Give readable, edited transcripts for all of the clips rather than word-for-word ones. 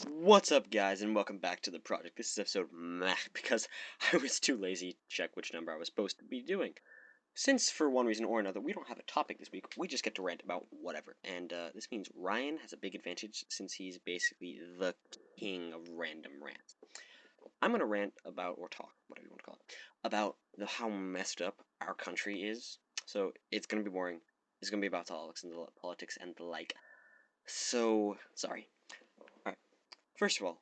What's up, guys, and welcome back to the project. This is episode meh, because I was too lazy to check which number I was supposed to be doing. Since, for one reason or another, we don't have a topic this week, we just get to rant about whatever. And this means Ryan has a big advantage since he's basically the king of random rants. I'm going to rant about, or talk, whatever you want to call it, about how messed up our country is. So it's going to be boring. It's going to be about politics and the like. So, sorry. Alright, first of all,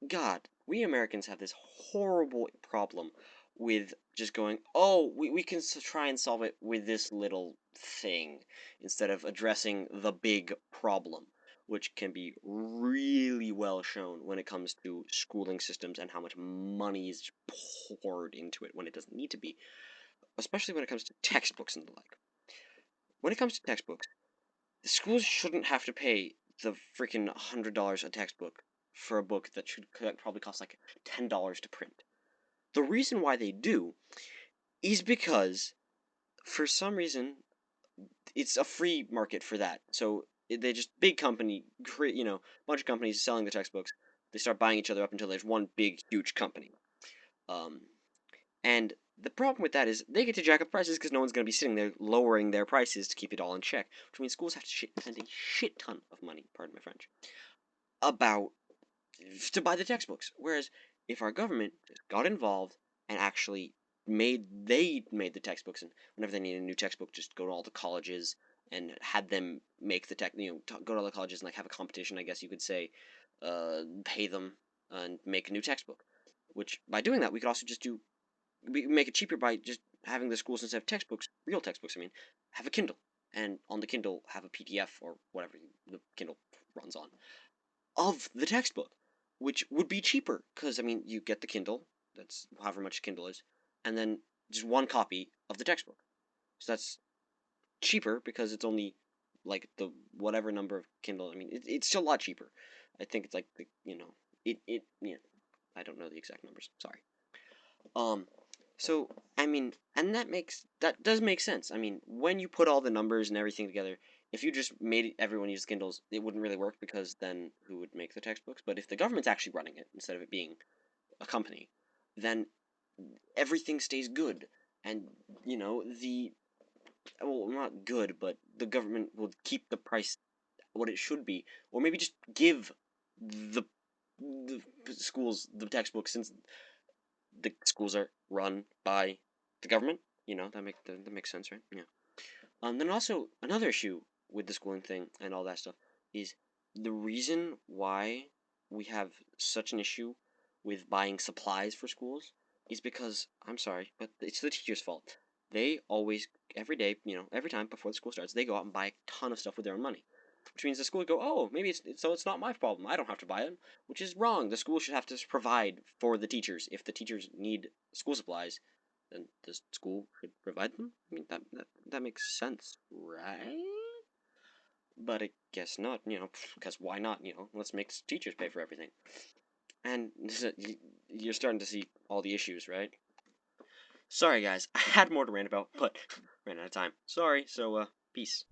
God, we Americans have this horrible problem with just going, oh, we can try and solve it with this little thing instead of addressing the big problem, which can be really well shown when it comes to schooling systems and how much money is poured into it when it doesn't need to be, especially when it comes to textbooks and the like. When it comes to textbooks, the schools shouldn't have to pay the freaking $100 a textbook for a book that should probably cost like $10 to print. The reason why they do is because for some reason it's a free market for that. So they just big company create, bunch of companies selling the textbooks. They start buying each other up until there's one big huge company. Um, and the problem with that is they get to jack up prices because no one's going to be sitting there lowering their prices to keep it all in check, which means schools have to spend a shit ton of money, pardon my French, about to buy the textbooks. Whereas if our government got involved and actually made the textbooks, and whenever they need a new textbook, just go to all the colleges and had them make the go to all the colleges and like have a competition, I guess you could say, pay them and make a new textbook. Which by doing that, we could also just we make it cheaper by just having the schools, instead of textbooks, real textbooks, I mean, have a Kindle, and on the Kindle have a PDF or whatever the Kindle runs on of the textbook, which would be cheaper because I mean you get the Kindle, that's however much Kindle is, and then just one copy of the textbook. So that's cheaper because it's only like the whatever number of Kindle. I mean it's still a lot cheaper. I think it's like I don't know the exact numbers. Sorry. Um, so I mean, and that does make sense. I mean, when you put all the numbers and everything together, if you just made everyone use Kindles, it wouldn't really work because then who would make the textbooks? But if the government's actually running it instead of it being a company, then everything stays good, and the well, not good, but the government will keep the price what it should be, or maybe just give the the schools the textbooks since the schools are run by the government. That makes sense, right? Yeah. Then also another issue with the schooling thing and all that stuff is the reason why we have such an issue with buying supplies for schools is because I'm sorry, but it's the teacher's fault. They always every day, every time before the school starts, they go out and buy a ton of stuff with their own money, which means the school would go, oh, maybe it's not my problem. I don't have to buy it, which is wrong. The school should have to provide for the teachers. If the teachers need school supplies, then the school should provide them. I mean that makes sense, right? But I guess not. Because why not? Let's make teachers pay for everything. And you're starting to see all the issues, right? Sorry, guys. I had more to rant about, but ran out of time. Sorry. So, peace.